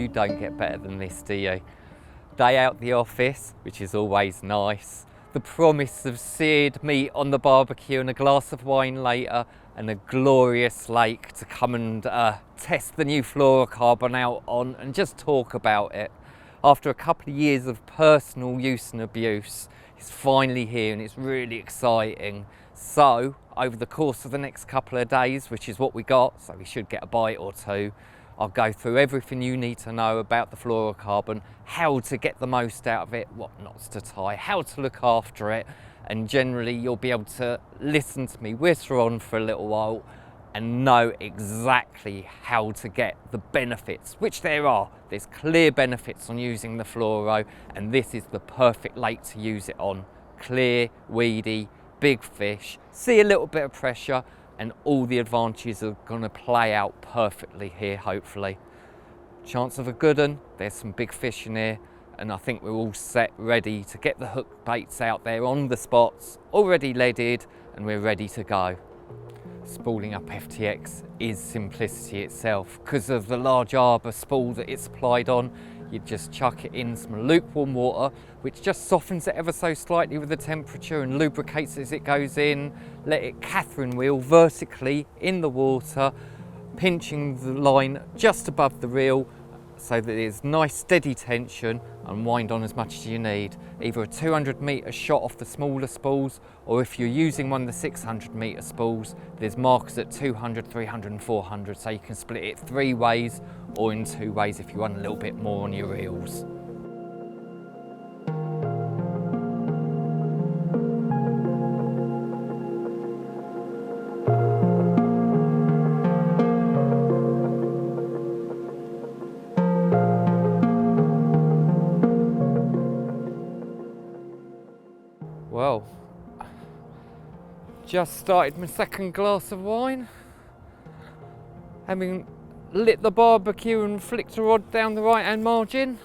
You don't get better than this, do you? Day out the office, which is always nice. The promise of seared meat on the barbecue and a glass of wine later, and a glorious lake to come and test the new fluorocarbon out on and just talk about it. After a couple of years of personal use and abuse, it's finally here and it's really exciting. So over the course of the next couple of days, which is what we got, so we should get a bite or two, I'll go through everything you need to know about the fluorocarbon, how to get the most out of it, what knots to tie, how to look after it, and generally you'll be able to listen to me whisper on for a little while and know exactly how to get the benefits, which there are. There's clear benefits on using the fluoro, and this is the perfect lake to use it on. Clear, weedy, big fish, see a little bit of pressure, and all the advantages are going to play out perfectly here, hopefully. Chance of a good one, there's some big fish in here, and I think we're all set, ready to get the hook baits out there on the spots, already leaded, and we're ready to go. Spooling up FTX is simplicity itself. Because of the large arbor spool that it's applied on, you just chuck it in some lukewarm water, which just softens it ever so slightly with the temperature and lubricates as it goes in. Let it Catherine wheel vertically in the water, pinching the line just above the reel so that there's nice steady tension, and wind on as much as you need. Either a 200 metre shot off the smaller spools, or if you're using one of the 600 metre spools, there's markers at 200, 300 and 400, so you can split it 3 ways or in 2 ways if you want a little bit more on your reels. Well, just started my second glass of wine, having lit the barbecue and flicked the rod down the right hand margin.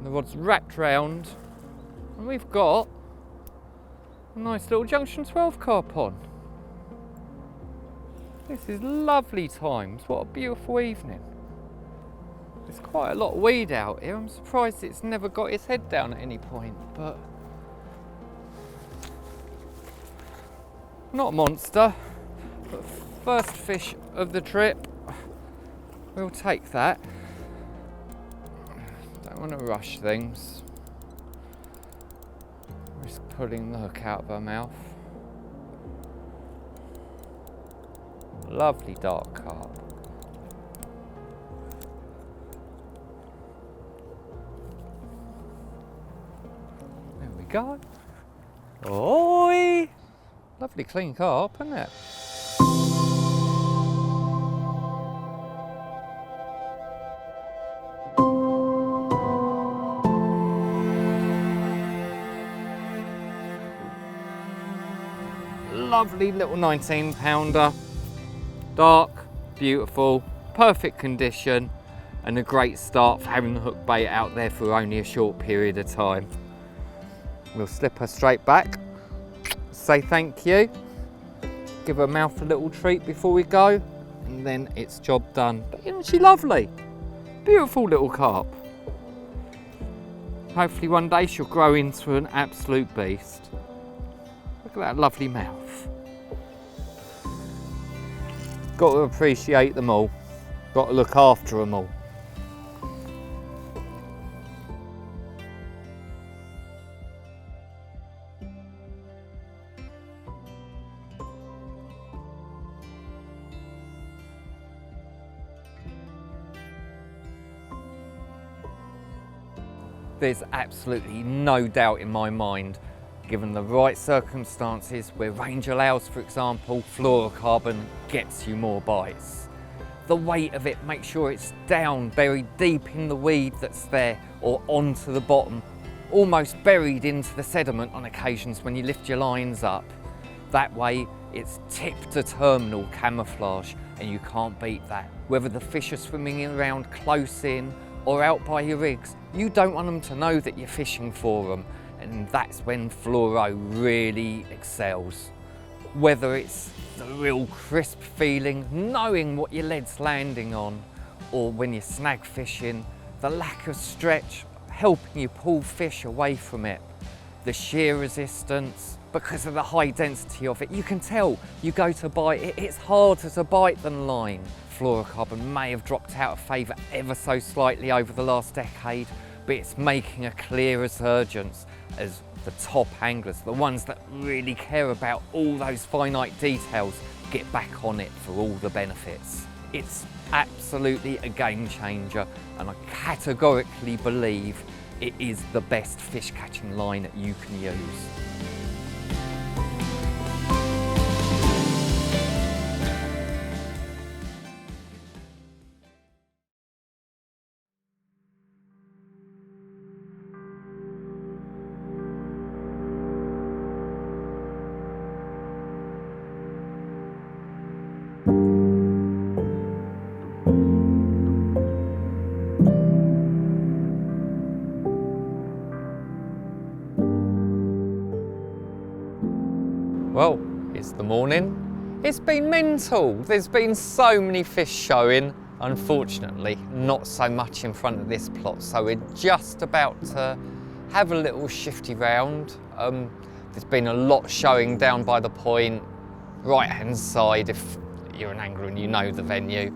The rod's wrapped round and we've got a nice little Junction 12 carp on. This is lovely times, what a beautiful evening. There's quite a lot of weed out here. I'm surprised it's never got its head down at any point, but not a monster. But first fish of the trip, we'll take that. Don't want to rush things. Risk pulling the hook out of her mouth. Lovely dark carp. There we go. Oi! Lovely clean carp, isn't it? Lovely little 19 pounder. Dark, beautiful, perfect condition, and a great start for having the hook bait out there for only a short period of time. We'll slip her straight back. Say thank you, give her mouth a little treat before we go, and then it's job done. But isn't she lovely? Beautiful little carp. Hopefully one day she'll grow into an absolute beast. Look at that lovely mouth. Got to appreciate them all. Got to look after them all. There's absolutely no doubt in my mind, given the right circumstances where range allows, for example, fluorocarbon gets you more bites. The weight of it makes sure it's down, buried deep in the weed that's there, or onto the bottom, almost buried into the sediment on occasions when you lift your lines up. That way it's tip to terminal camouflage, and you can't beat that. Whether the fish are swimming around close in or out by your rigs, you don't want them to know that you're fishing for them, and that's when fluoro really excels. Whether it's the real crisp feeling, knowing what your lead's landing on, or when you're snag fishing, the lack of stretch helping you pull fish away from it. The shear resistance, because of the high density of it, you can tell you go to bite it, it's harder to bite than line. Fluorocarbon may have dropped out of favour ever so slightly over the last decade, but it's making a clear resurgence as the top anglers, the ones that really care about all those finite details, get back on it for all the benefits. It's absolutely a game changer, and I categorically believe it is the best fish catching line that you can use. Well, it's the morning. It's been mental. There's been so many fish showing. Unfortunately, not so much in front of this plot, so we're just about to have a little shifty round. There's been a lot showing down by the point, right-hand side if you're an angler and you know the venue.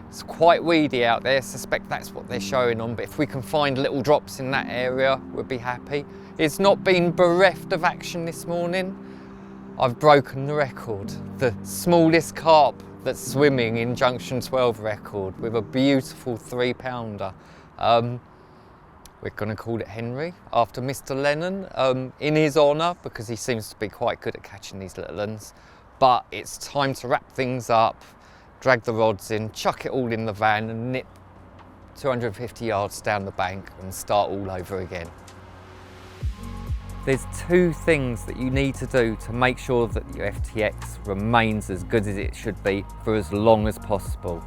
It's quite weedy out there, suspect that's what they're showing on, but if we can find little drops in that area, we'll be happy. It's not been bereft of action this morning. I've broken the record, the smallest carp that's swimming in Junction 12 record with a beautiful 3-pounder. We're going to call it Henry after Mr. Lennon in his honour, because he seems to be quite good at catching these little ones. But it's time to wrap things up, drag the rods in, chuck it all in the van and nip 250 yards down the bank and start all over again. There's two things that you need to do to make sure that your FTX remains as good as it should be for as long as possible.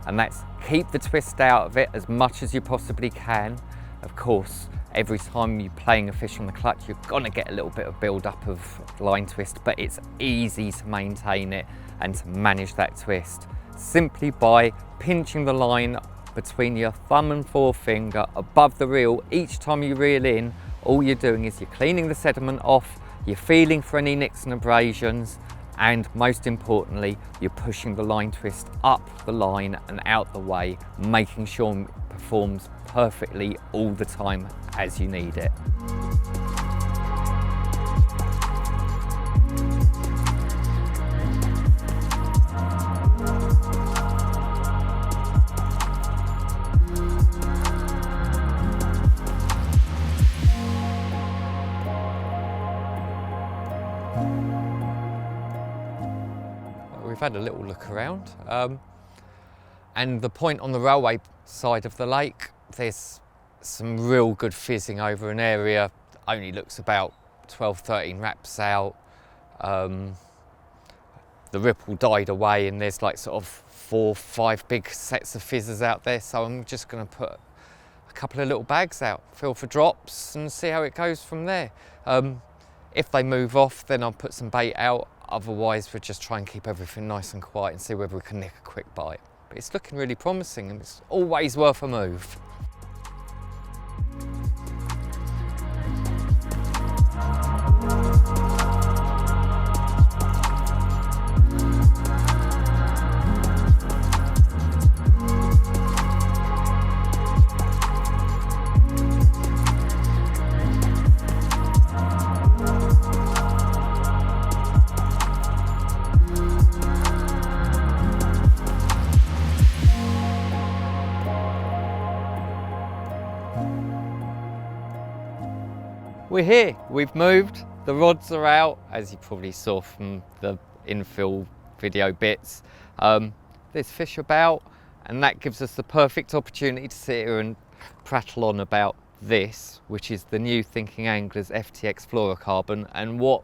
And that's keep the twist out of it as much as you possibly can. Of course, every time you're playing a fish on the clutch, you're gonna get a little bit of build-up of line twist, but it's easy to maintain it and to manage that twist simply by pinching the line between your thumb and forefinger above the reel each time you reel in. All you're doing is you're cleaning the sediment off, you're feeling for any nicks and abrasions, and most importantly, you're pushing the line twist up the line and out the way, making sure it performs perfectly all the time as you need it. We've had a little look around, and the point on the railway side of the lake, there's some real good fizzing over an area, only looks about 12-13 wraps out. The ripple died away and there's like sort of 4-5 big sets of fizzers out there, so I'm just going to put a couple of little bags out, fill for drops and see how it goes from there. If they move off, then I'll put some bait out. Otherwise, we'll just try and keep everything nice and quiet and see whether we can nick a quick bite. But it's looking really promising and it's always worth a move. We're here, we've moved, the rods are out, as you probably saw from the infill video bits. There's fish about, and that gives us the perfect opportunity to sit here and prattle on about this, which is the new Thinking Anglers FTX Fluorocarbon, and what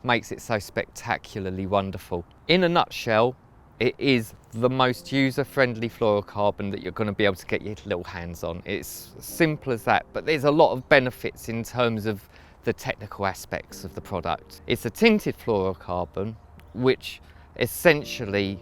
makes it so spectacularly wonderful. In a nutshell, it is the most user-friendly fluorocarbon that you're going to be able to get your little hands on. It's simple as that, but there's a lot of benefits in terms of the technical aspects of the product. It's a tinted fluorocarbon, which essentially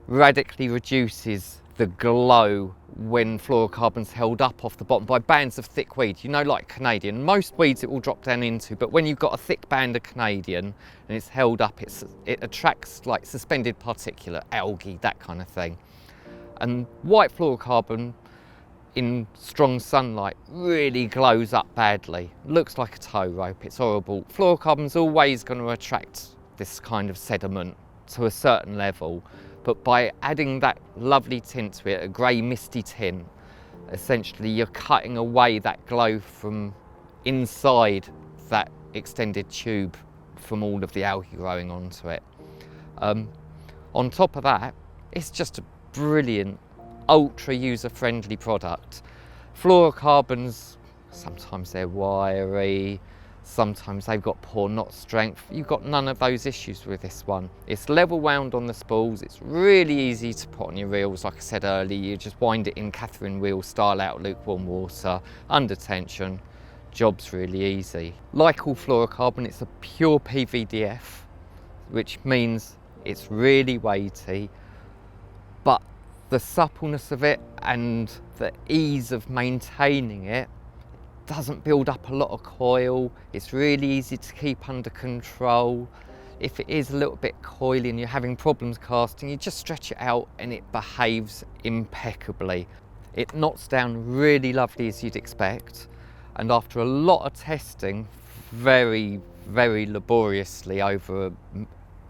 radically reduces the glow when fluorocarbon's held up off the bottom by bands of thick weed. You know, like Canadian, most weeds it will drop down into, but when you've got a thick band of Canadian and it's held up, it attracts like suspended particulate, algae, that kind of thing. And white fluorocarbon in strong sunlight really glows up badly. Looks like a tow rope, it's horrible. Fluorocarbon's always going to attract this kind of sediment to a certain level, but by adding that lovely tint to it, a grey misty tint, essentially you're cutting away that glow from inside that extended tube from all of the algae growing onto it. On top of that, it's just a brilliant, ultra user-friendly product. Fluorocarbons, sometimes they're wiry, sometimes they've got poor knot strength. You've got none of those issues with this one. It's level wound on the spools, it's really easy to put on your reels. Like I said earlier, you just wind it in Catherine wheel style out lukewarm water, under tension, job's really easy. Like all fluorocarbon, it's a pure PVDF, which means it's really weighty, but the suppleness of it and the ease of maintaining it doesn't build up a lot of coil. It's really easy to keep under control. If it is a little bit coily and you're having problems casting, you just stretch it out and it behaves impeccably. It knots down really lovely as you'd expect, and after a lot of testing, very laboriously over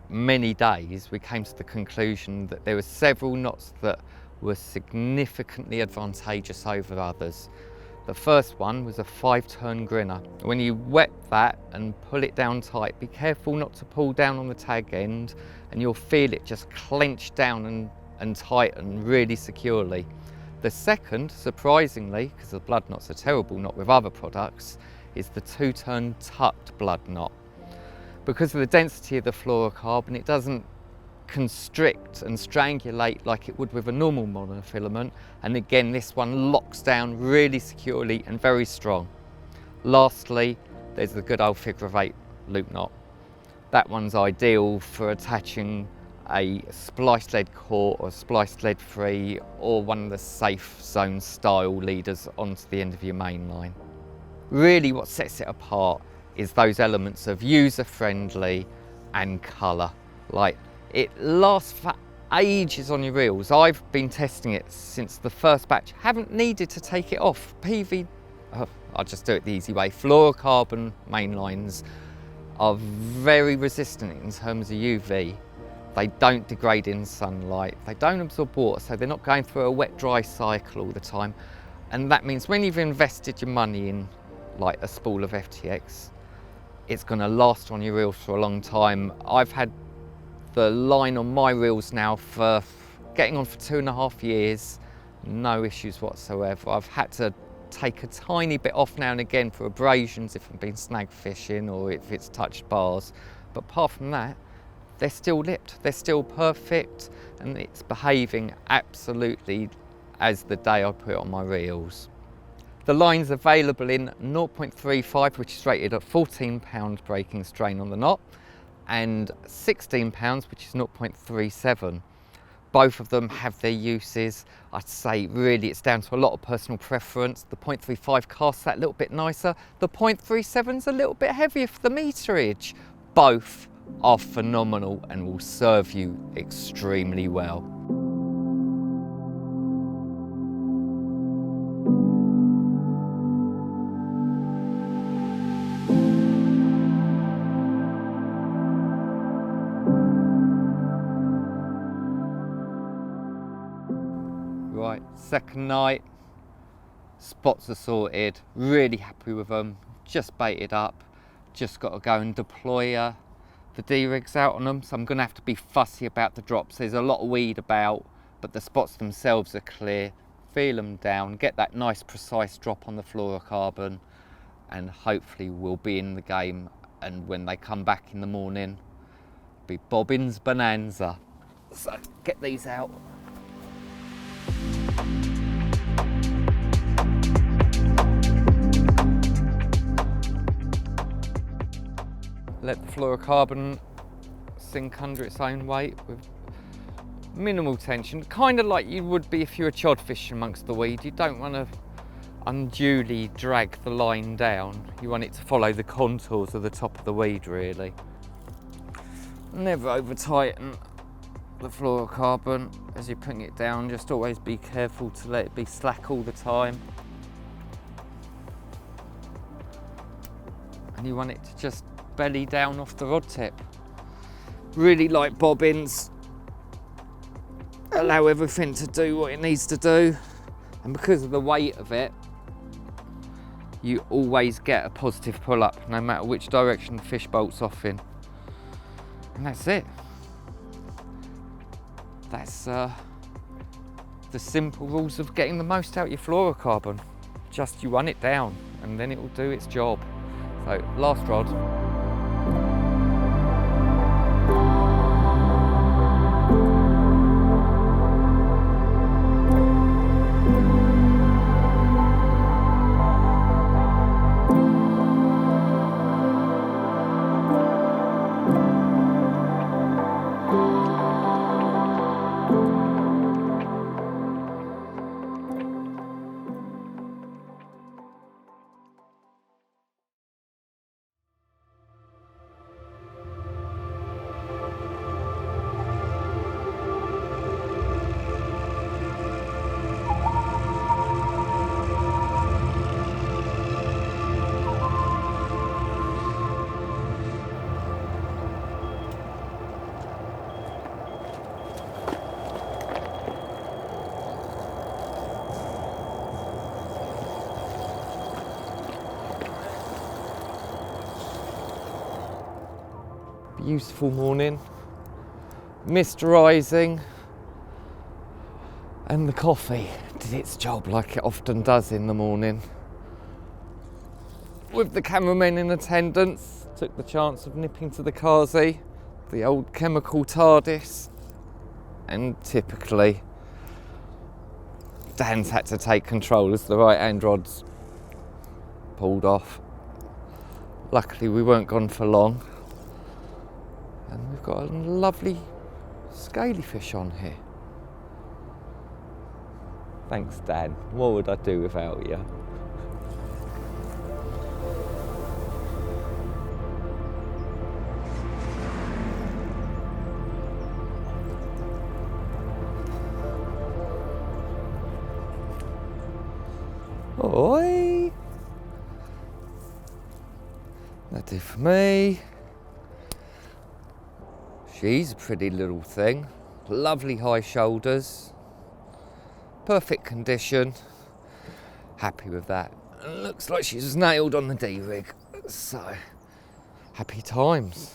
many days, we came to the conclusion that there were several knots that were significantly advantageous over others. The first one was a 5-turn grinner. When you wet that and pull it down tight, be careful not to pull down on the tag end, and you'll feel it just clench down and tighten really securely. The second, surprisingly, because the blood knot's a terrible knot with other products, is the 2-turn tucked blood knot. Because of the density of the fluorocarbon, it doesn't constrict and strangulate like it would with a normal monofilament, and again this one locks down really securely and very strong. Lastly, there's the good old figure of 8 loop knot. That one's ideal for attaching a splice lead core or splice lead free or one of the safe zone style leaders onto the end of your main line. Really what sets it apart is those elements of user friendly and colour. Like, it lasts for ages on your reels. I've been testing it since the first batch, haven't needed to take it off. I'll just do it the easy way. Fluorocarbon mainlines are very resistant in terms of UV. They don't degrade in sunlight, they don't absorb water, so they're not going through a wet-dry cycle all the time. And that means when you've invested your money in like a spool of FTX, it's going to last on your reels for a long time. I've had the line on my reels now for getting on for 2.5 years, no issues whatsoever. I've had to take a tiny bit off now and again for abrasions if I've been snag fishing or if it's touched bars, but apart from that, they're still lipped, they're still perfect, and it's behaving absolutely as the day I put it on my reels. The line's available in 0.35, which is rated at 14 pounds breaking strain on the knot, and 16 pounds, which is 0.37. Both of them have their uses. I'd say really it's down to a lot of personal preference. The 0.35 casts that a little bit nicer. The 0.37's a little bit heavier for the meterage. Both are phenomenal and will serve you extremely well. Right, second night, spots are sorted, really happy with them, just baited up, just got to go and deploy the D-rigs out on them, so I'm going to have to be fussy about the drops. There's a lot of weed about, but the spots themselves are clear. Feel them down, get that nice precise drop on the fluorocarbon, and hopefully we'll be in the game, and when they come back in the morning, be bobbins bonanza. So get these out. Let the fluorocarbon sink under its own weight with minimal tension, kind of like you would be if you were chod fishing amongst the weed. You don't want to unduly drag the line down. You want it to follow the contours of the top of the weed, really. Never over tighten the fluorocarbon as you're putting it down. Just always be careful to let it be slack all the time. And you want it to just belly down off the rod tip. Really light bobbins. Allow everything to do what it needs to do. And because of the weight of it, you always get a positive pull up, no matter which direction the fish bolts off in. And that's it. That's the simple rules of getting the most out of your fluorocarbon. Just you run it down and then it will do its job. So, last rod. Beautiful morning, mist rising, and the coffee did its job like it often does in the morning. With the cameramen in attendance, took the chance of nipping to the Kazi, the old chemical TARDIS, and typically Dan's had to take control as the right hand rods pulled off. Luckily we weren't gone for long. And we've got a lovely scaly fish on here. Thanks, Dan. What would I do without you? Oi! That'll do for me. She's a pretty little thing. Lovely high shoulders. Perfect condition. Happy with that. And looks like she's nailed on the D-rig. So, happy times.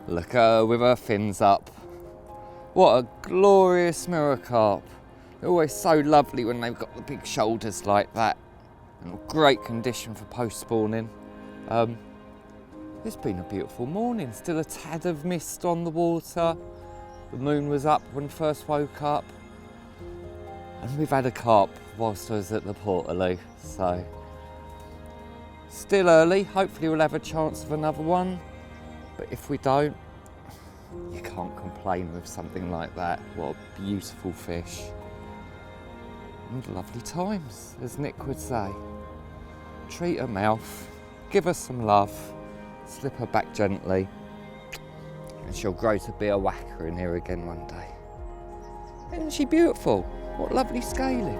Look at her with her fins up. What a glorious mirror carp. They're always so lovely when they've got the big shoulders like that. And great condition for post-spawning. It's been a beautiful morning. Still a tad of mist on the water. The moon was up when first woke up. And we've had a carp whilst I was at the Portaloo. So, still early. Hopefully we'll have a chance of another one. But if we don't, you can't complain with something like that. What a beautiful fish. And lovely times, as Nick would say. Treat her mouth, give her some love, slip her back gently, and she'll grow to be a whacker in here again one day. Isn't she beautiful? What lovely scaling.